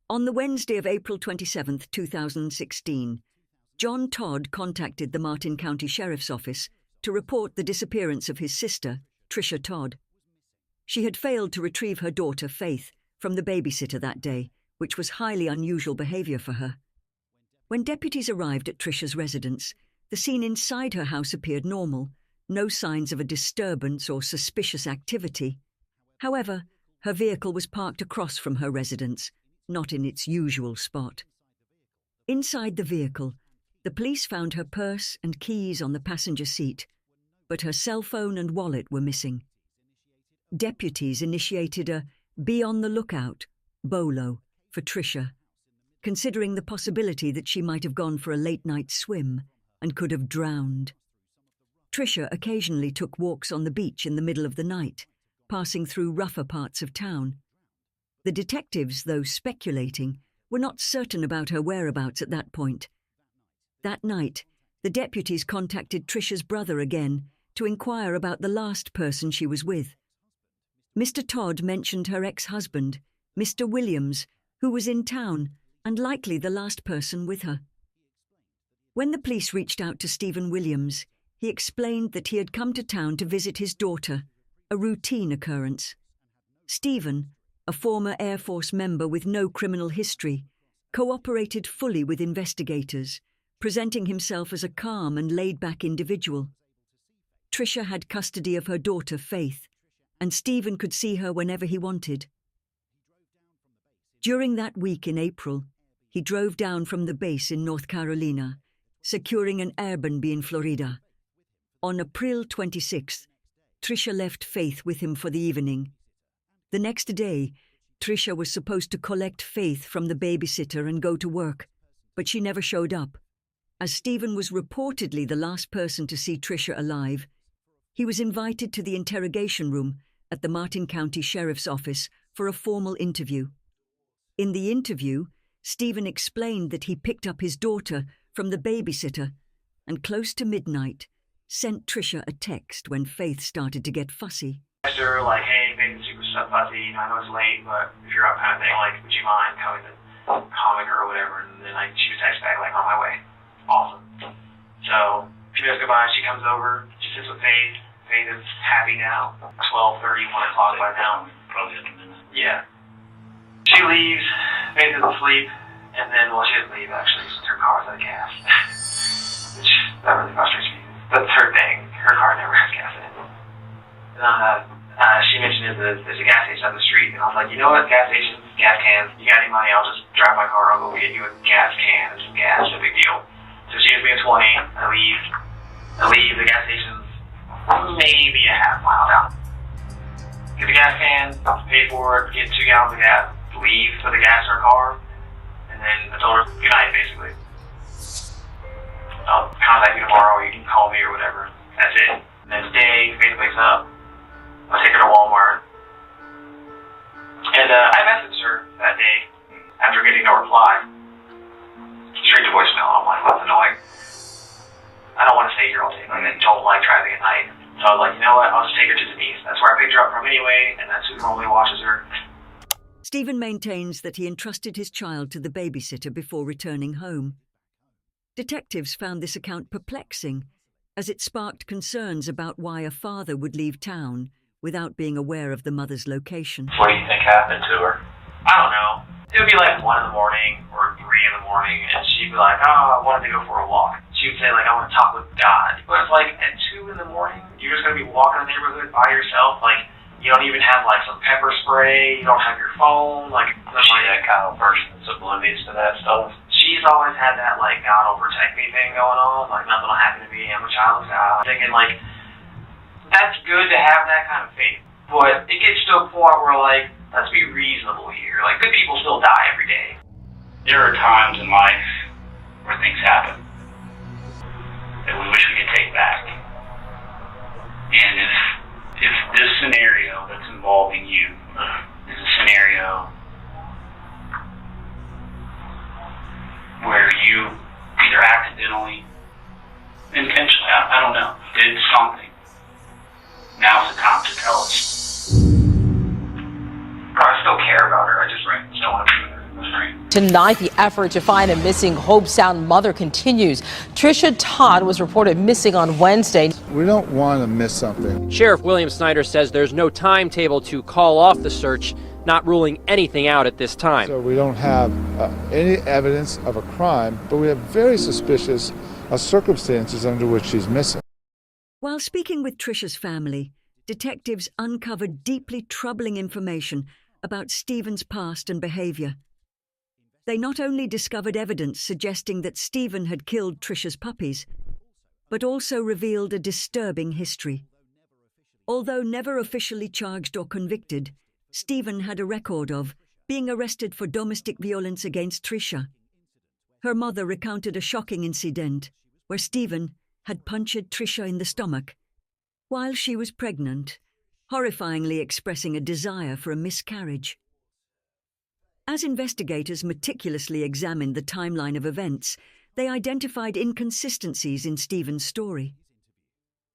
On the Wednesday of April 27, 2016, John Todd contacted the Martin County Sheriff's Office to report the disappearance of his sister, Trisha Todd. She had failed to retrieve her daughter, Faith, from the babysitter that day, which was highly unusual behavior for her. When deputies arrived at Trisha's residence, the scene inside her house appeared normal, no signs of a disturbance or suspicious activity. However, her vehicle was parked across from her residence, not in its usual spot. Inside the vehicle, the police found her purse and keys on the passenger seat, but her cell phone and wallet were missing. Deputies initiated a "be on the lookout" BOLO for Tricia, considering the possibility that she might have gone for a late-night swim and could have drowned. Tricia occasionally took walks on the beach in the middle of the night, passing through rougher parts of town. The detectives, though speculating, were not certain about her whereabouts at that point. That night, the deputies contacted Tricia's brother again to inquire about the last person she was with. Mr. Todd mentioned her ex-husband, Mr. Williams, who was in town and likely the last person with her. When the police reached out to Stephen Williams, he explained that he had come to town to visit his daughter, a routine occurrence. Stephen, a former Air Force member with no criminal history, cooperated fully with investigators, presenting himself as a calm and laid-back individual. Tricia had custody of her daughter, Faith, and Stephen could see her whenever he wanted. During that week in April, he drove down from the base in North Carolina, securing an Airbnb in Florida. On April 26th, Tricia left Faith with him for the evening. The next day, Tricia was supposed to collect Faith from the babysitter and go to work, but she never showed up. As Stephen was reportedly the last person to see Tricia alive, he was invited to the interrogation room at the Martin County Sheriff's Office for a formal interview. In the interview, Stephen explained that he picked up his daughter from the babysitter and close to midnight sent Tricia a text when Faith started to get fussy. Her, like, hey, Faith is super fussy, I know it's late, but if you're up kind of thing, like, would you mind coming to calming her or whatever? And then, like, she was text back, like, on my way. Awesome. So, a few minutes go by, she comes over, she sits with Faith. Faith is happy now. 12:30, 1 o'clock by now. Probably at a minute. Yeah. She leaves, Faith is asleep, and then, well, she doesn't leave, actually, since her car was out of gas. Which, that really frustrates me. That's her thing. Her car never has gas in it. She mentioned there's a gas station up the street, and I was like, you know what, gas stations, gas cans, you got any money, I'll just drive my car, I'll go get you a gas can and some gas, no big deal. So she gives me a 20, I leave, the gas station's maybe a half mile down. Get the gas can, pay for it, get 2 gallons of gas, leave, put the gas in her car, and then I told her good night, basically. I'll contact you tomorrow, or you can call me or whatever. That's it. Next day, Faith wakes up. I'll take her to Walmart. And I messaged her that day after getting no reply. Straight to voicemail. I'm like, that's annoying. I don't want to stay here all day. Like, I don't like driving at night. So I was like, you know what? I'll just take her to Denise. That's where I picked her up from anyway, and that's who normally watches her. Stephen maintains that he entrusted his child to the babysitter before returning home. Detectives found this account perplexing, as it sparked concerns about why a father would leave town without being aware of the mother's location. What do you think happened to her? I don't know. It would be like 1 in the morning or 3 in the morning, and she'd be like, oh, I wanted to go for a walk. She would say, like, I want to talk with God. But it's like, at 2 in the morning, you're just going to be walking the neighborhood by yourself. Like, you don't even have, like, some pepper spray. You don't have your phone. Like, Is she that kind of person that's oblivious to that stuff? She's always had that, like, God will protect me thing going on. Like, nothing will happen to me. I'm a child of God. Thinking, like, that's good to have that kind of faith. But it gets to a point where, like, let's be reasonable here. Like, good people still die every day. There are times in life where things happen that we wish we could take back. And if this scenario that's involving you is a scenario where you either accidentally, intentionally, I don't know, did something, now's the time to tell us. I still care about her. I just don't want to be with her. Tonight, the effort to find a missing Hobe Sound mother continues. Trisha Todd was reported missing on Wednesday. We don't want to miss something. Sheriff William Snyder says there's no timetable to call off the search, not ruling anything out at this time. So we don't have any evidence of a crime, but we have very suspicious circumstances under which she's missing. While speaking with Tricia's family, detectives uncovered deeply troubling information about Stephen's past and behavior. They not only discovered evidence suggesting that Stephen had killed Tricia's puppies, but also revealed a disturbing history. Although never officially charged or convicted, Stephen had a record of being arrested for domestic violence against Tricia. Her mother recounted a shocking incident where Stephen had punctured Tricia in the stomach while she was pregnant, horrifyingly expressing a desire for a miscarriage. As investigators meticulously examined the timeline of events, they identified inconsistencies in Stephen's story.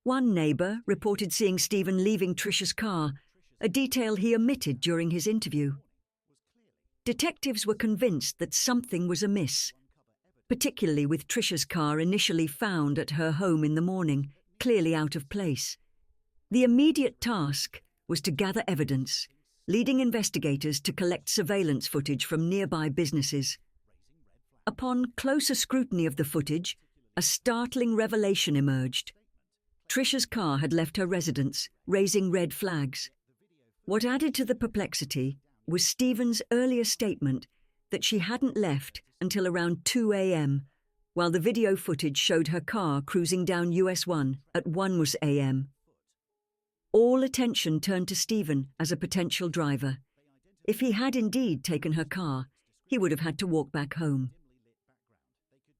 One neighbour reported seeing Stephen leaving Tricia's car, a detail he omitted during his interview. Detectives were convinced that something was amiss, particularly with Tricia's car initially found at her home in the morning, clearly out of place. The immediate task was to gather evidence, leading investigators to collect surveillance footage from nearby businesses. Upon closer scrutiny of the footage, a startling revelation emerged. Tricia's car had left her residence, raising red flags. What added to the perplexity was Stephen's earlier statement that she hadn't left until around 2 a.m., while the video footage showed her car cruising down US 1 at 1 a.m. All attention turned to Stephen as a potential driver. If he had indeed taken her car, he would have had to walk back home.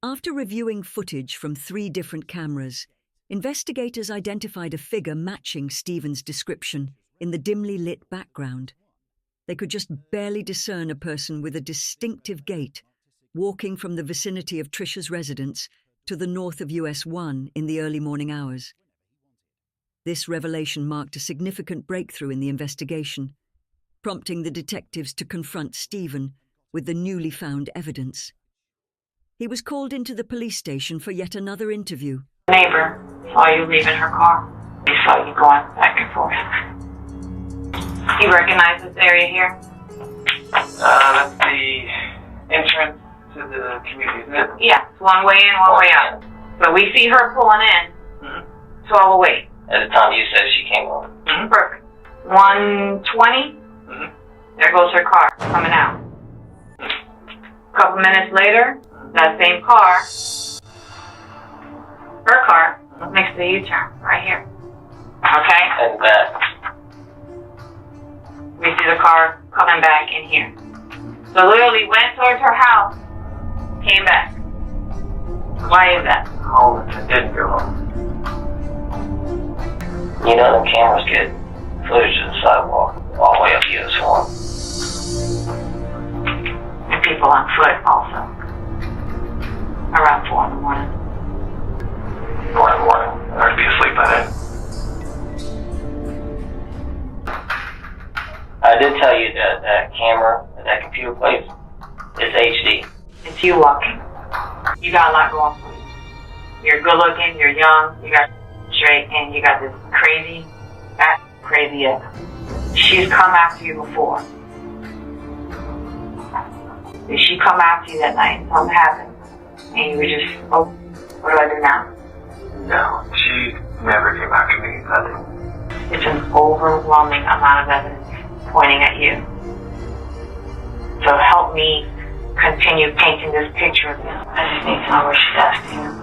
After reviewing footage from 3 different cameras, investigators identified a figure matching Stephen's description in the dimly lit background. They could just barely discern a person with a distinctive gait, walking from the vicinity of Tricia's residence to the north of US 1 in the early morning hours. This revelation marked a significant breakthrough in the investigation, prompting the detectives to confront Stephen with the newly found evidence. He was called into the police station for yet another interview. The neighbor saw you leaving her car. He saw you going back and forth. You recognize this area here? That's the entrance to the community, isn't it? Yeah, it's one way in, one way out. So we see her pulling in, 12 away. At the time you said she came over. Perfect. 1:20, there goes her car, coming out. A couple minutes later, that same car, her car, makes the U-turn, right here. Okay? And that. We see the car coming back in here. So literally went towards her house, came back. Why is that? Oh, it didn't go home. You know the cameras get footage of the sidewalk all the way up US 1. And people on foot also. Around 4 in the morning. 4 in the morning. I'd be asleep by then. I did tell you that that camera that that computer plays is HD. It's you walking. You got a lot going for you. You're good looking, you're young, you got straight, and you got this crazy ex. She's come after you before. Did she come after you that night and something happened? And you were just, oh, what do I do now? No, she never came after me. Nothing. It's an overwhelming amount of evidence pointing at you. So help me continue painting this picture of you. I just need to know where she's at, Stephen.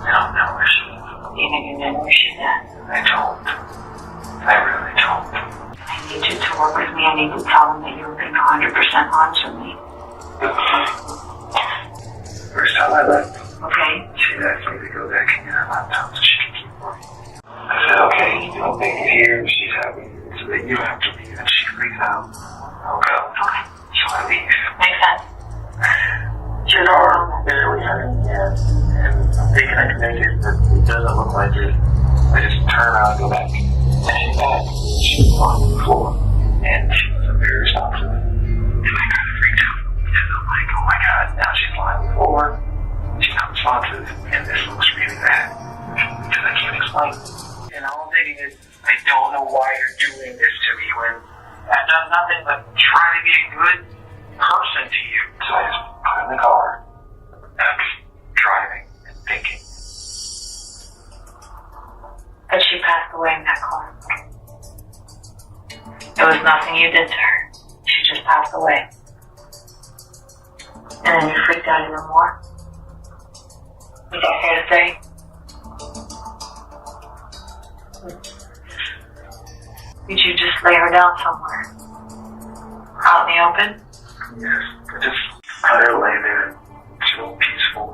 I don't know where she is. You think you know where she's at? I don't. I really don't. I need you to work with me. I need to tell them that you were being 100% honest with me. First time I left, Okay? she asked me to go back and get her laptop so she can keep working. I said, okay, you don't think it's here, she's happy. So that you have to leave, and she freaks out. I'll go. Okay. So I leave. Makes sense. She's already barely hurting, and I'm thinking I can make it, but it doesn't look like it. I just turn around and go back. And she's back. She was on the floor, and she was embarrassed after that. And I kind of freaked out. responses, and this looks really bad. Because I can't explain. And all I'm thinking is, I don't know why you're doing this to me when I've done nothing but try to be a good person to you. So I just put in the car, and I'm just driving and thinking. But she passed away in that car. It was nothing you did to her. She just passed away. And then you freaked out even more. Is that fair to say? Did you just lay her down somewhere? Out in the open? Yes, just let her lay there, so peaceful.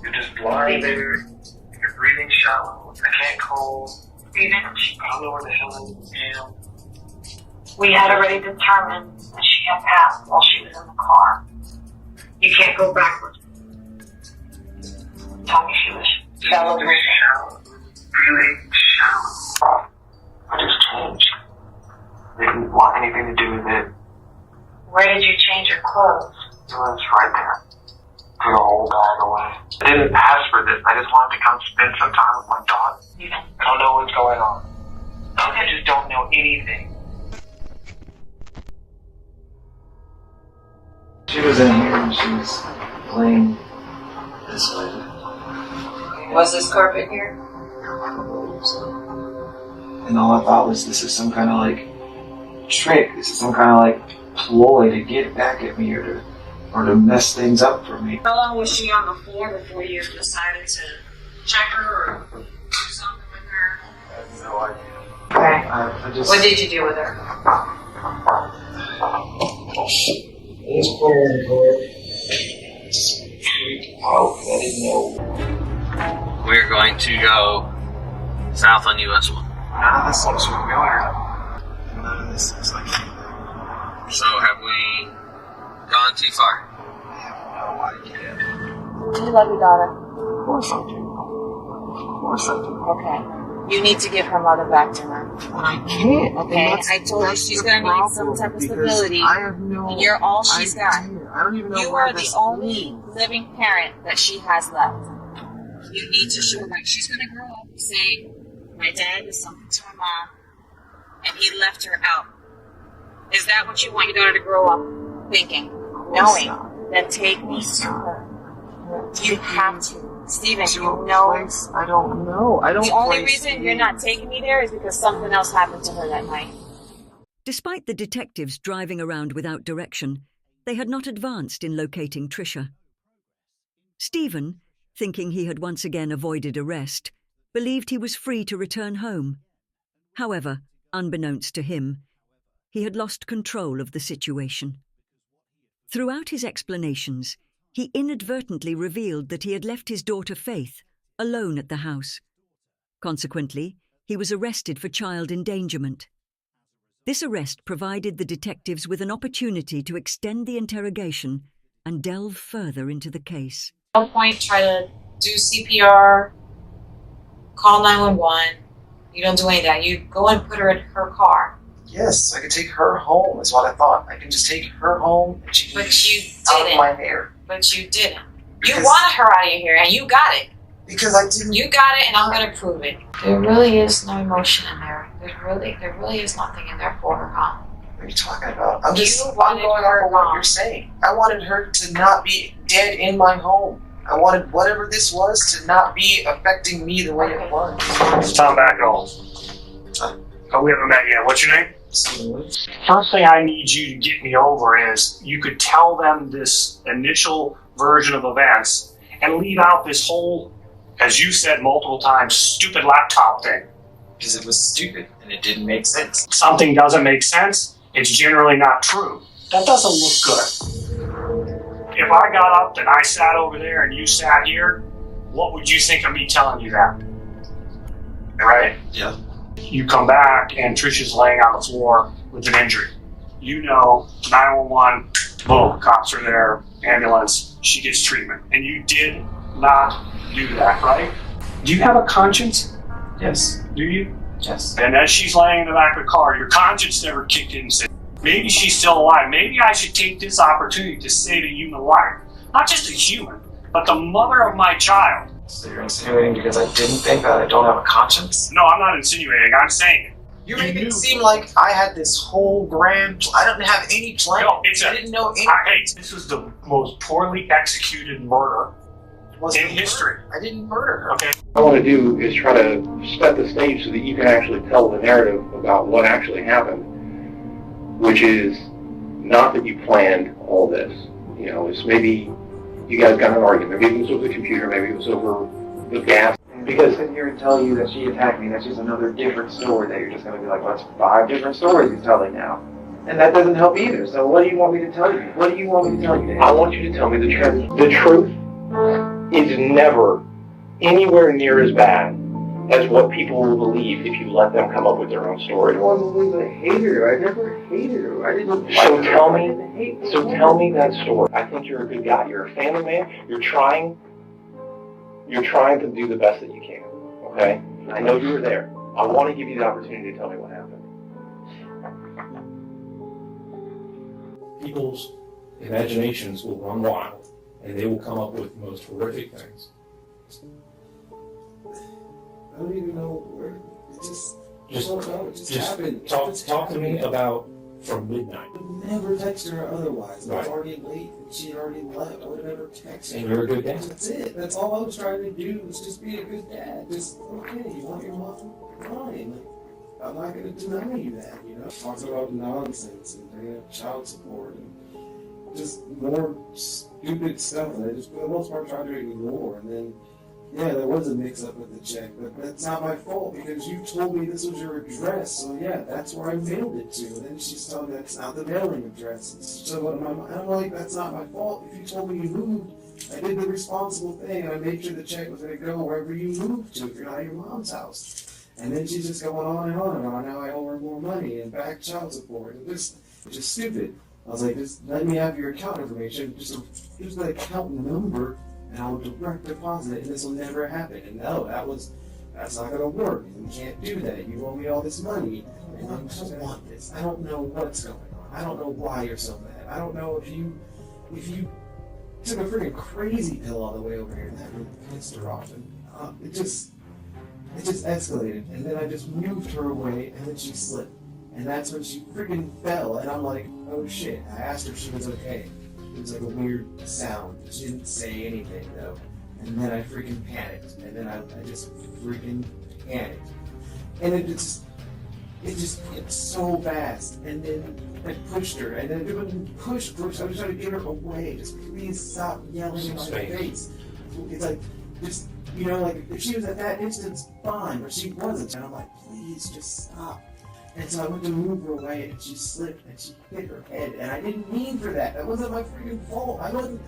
You're just lying there, you're breathing shallow. I can't call. Breathing? I don't know where the hell I am. We had already determined that she had passed while she was in the car. You can't go backwards. Tell me she was shallow. Shallow. Really shallow. I just changed. They didn't want anything to do with it. Where did you change your clothes? It was right there. Threw the whole bag away. I didn't ask for this. I just wanted to come spend some time with my daughter. I don't know what's going on. I just don't know anything. She was in here and she was playing this way. Was this carpet here? And all I thought was, this is some kind of like trick. This is some kind of like ploy to get back at me or to mess things up for me. How long was she on the floor before you decided to check her or do something with her? I have no idea. Okay. I just... What did you do with her? I just put her in the car. Freaked out. I didn't know. We're going to go south on US 1. None of this looks familiar. None of this looks like anything. So have we gone too far? I have no idea. Do you love your daughter? Of course I do. Of course I do. Okay. You need to give her mother back to her. But I can't. Okay, I told you she's going to need some type of stability. I have no. And you're all she's got. I don't even know. You are the only living parent that she has left. You need to show her. She's going to grow up saying, my dad did something to my mom, and he left her out. Is that what you want your daughter to grow up thinking? Knowing? Then take me to her. You have to. Stephen, you know. I don't know. I don't. The only reason you're not taking me there is because something else happened to her that night. Despite the detectives driving around without direction, they had not advanced in locating Tricia. Stephen, thinking he had once again avoided arrest, believed he was free to return home. However, unbeknownst to him, he had lost control of the situation. Throughout his explanations, he inadvertently revealed that he had left his daughter Faith alone at the house. Consequently, he was arrested for child endangerment. This arrest provided the detectives with an opportunity to extend the interrogation and delve further into the case. At one point, try to do CPR, call 911. You don't do any of that. You go and put her in her car. Yes, I could take her home. Is what I thought. I can just take her home and she can But you out of didn't. my hair. But you didn't. Because- You wanted her out of your hair, and you got it. Because I didn't. You got it, and I'm going to prove it. There really is no emotion in there. There really is nothing in there for her, huh? What are you talking about? I'm wanted going her off of what gone. you're saying. I wanted her to not be dead in my home. I wanted whatever this was to not be affecting me the way it was. It's Tom back home. Oh, we haven't met yet. What's your name? First thing I need you to get me over is you could tell them this initial version of events and leave out this whole, as you said multiple times, stupid laptop thing. Because it was stupid and it didn't make sense. Something doesn't make sense, it's generally not true. That doesn't look good. If I got up and I sat over there and you sat here, what would you think of me telling you that? Right? Yeah. You come back and Trisha's laying on the floor with an injury. You know, 911, boom, cops are there, ambulance, she gets treatment. And you did not do that, right? Do you have a conscience? Yes. Do you? Yes. And as she's laying in the back of the car, your conscience never kicked in and said, maybe she's still alive. Maybe I should take this opportunity to save a human life. Not just a human, but the mother of my child. So you're insinuating because I didn't think that I don't have a conscience? No, I'm not insinuating, I'm saying it. You make it seem like I had this whole grand... I don't have any plan. No, I didn't know any... This was the most poorly executed murder in history. I didn't murder her. Okay. What I want to do is try to set the stage so that you can actually tell the narrative about what actually happened, which is not that you planned all this. You know, it's maybe you guys got in an argument. Maybe it was over the computer, maybe it was over the gas. Because I sit here and tell you that she attacked me, that's just another different story that you're just going to be like, well, that's 5 different stories he's telling now. And that doesn't help either. So what do you want me to tell you? What do you want me to tell you, Dave? I want you to tell me the truth. The truth is never anywhere near as bad as what people will believe if you let them come up with their own story. I don't believe I hated her. I never hated her. I didn't So tell me that story. I think you're a good guy. You're a family man. You're trying to do the best that you can, okay? I know you were there. I want to give you the opportunity to tell me what happened. People's imaginations will run wild, and they will come up with the most horrific things. I don't even know where. It just happened. Talk to me about from midnight. I would never text her otherwise. It was Right. already late and she had already left. I would have never texted her. And you're a good dad. That's it. That's all I was trying to do was just be a good dad. Just, okay, you want your mom? Fine. Like, I'm not going to deny you that, you know? Talks about nonsense and bringing up child support and just more stupid stuff that I just, for the most part, tried to ignore. And then, yeah, there was a mix-up with the check, but that's not my fault because you told me this was your address, so yeah, that's where I mailed it to. And then she's telling me that's not the mailing address. So I'm like, that's not my fault. If you told me you moved, I did the responsible thing, and I made sure the check was going to go wherever you moved to if you're not at your mom's house. And then she's just going on and on and on. Now I owe her more money and back child support. It's just stupid. I was like, just let me have your account information. Here's the account number. And I'll direct deposit it, and this will never happen. And no, that's not going to work. You can't do that. You owe me all this money, and I don't want this. I don't know what's going on. I don't know why you're so mad. I don't know if you took a freaking crazy pill all the way over here, and that really pissed her off. And it just escalated. And then I just moved her away, and then she slipped. And that's when she freaking fell. And I'm like, oh shit. I asked her if she was okay. It was like a weird sound. She didn't say anything though. And then I freaking panicked. And then I just freaking panicked. And it's so fast. And then I pushed her. And then it wouldn't push. I was trying to get her away. Just please stop yelling in my face. It's like, just, you know, like if she was at that instance, fine. But she wasn't. And I'm like, please just stop. And so I went to move her away, and she slipped, and she hit her head, and I didn't mean for that. That wasn't my freaking fault. I wasn't.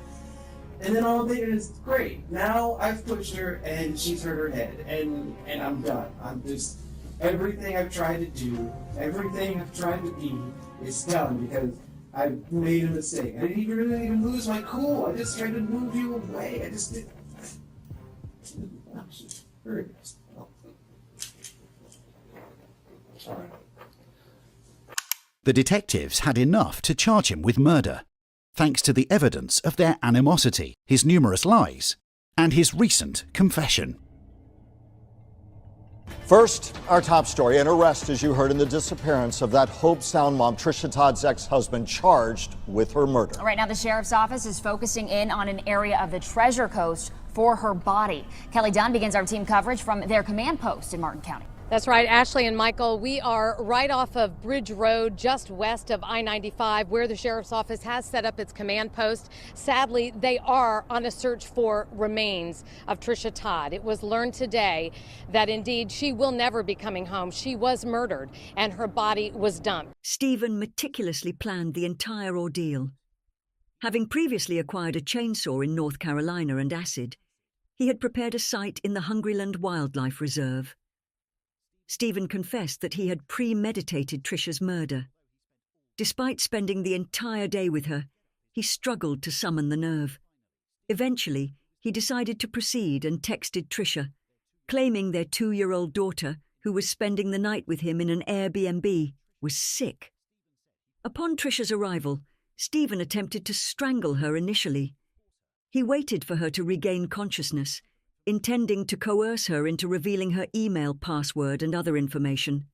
And then all I'm thinking is, great. Now I've pushed her, and she's hurt her head, and I'm done. I'm just everything I've tried to do, everything I've tried to be, is done because I've made a mistake. I didn't even lose my cool. I just tried to move you away. I just did. Very nice. Sorry. The detectives had enough to charge him with murder, thanks to the evidence of their animosity, his numerous lies, and his recent confession. First, our top story, an arrest, as you heard, in the disappearance of that Hope Sound mom, Trisha Todd's ex-husband, charged with her murder. Right now, the sheriff's office is focusing in on an area of the Treasure Coast for her body. Kelly Dunn begins our team coverage from their command post in Martin County. That's right, Ashley and Michael. We are right off of Bridge Road, just west of I-95, where the sheriff's office has set up its command post. Sadly, they are on a search for remains of Trisha Todd. It was learned today that indeed she will never be coming home. She was murdered and her body was dumped. Stephen meticulously planned the entire ordeal. Having previously acquired a chainsaw in North Carolina and acid, he had prepared a site in the Hungryland Wildlife Reserve. Stephen confessed that he had premeditated Trisha's murder. Despite spending the entire day with her, he struggled to summon the nerve. Eventually, he decided to proceed and texted Tricia, claiming their 2-year-old daughter, who was spending the night with him in an Airbnb, was sick. Upon Trisha's arrival, Stephen attempted to strangle her initially. He waited for her to regain consciousness, intending to coerce her into revealing her email password and other information.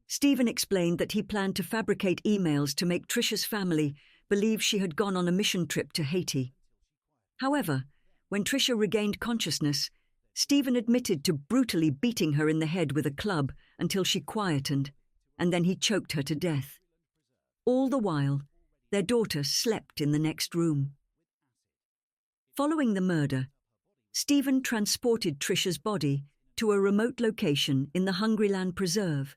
Stephen explained that he planned to fabricate emails to make Tricia's family believe she had gone on a mission trip to Haiti. However, when Tricia regained consciousness, Stephen admitted to brutally beating her in the head with a club until she quietened, and then he choked her to death. All the while, their daughter slept in the next room. Following the murder, Stephen transported Tricia's body to a remote location in the Hungryland Preserve,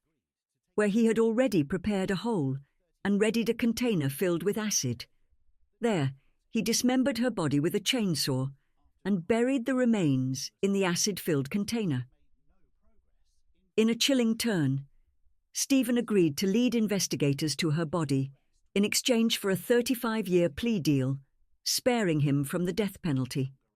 where he had already prepared a hole and readied a container filled with acid. There, he dismembered her body with a chainsaw and buried the remains in the acid-filled container. In a chilling turn, Stephen agreed to lead investigators to her body in exchange for a 35-year plea deal, sparing him from the death penalty.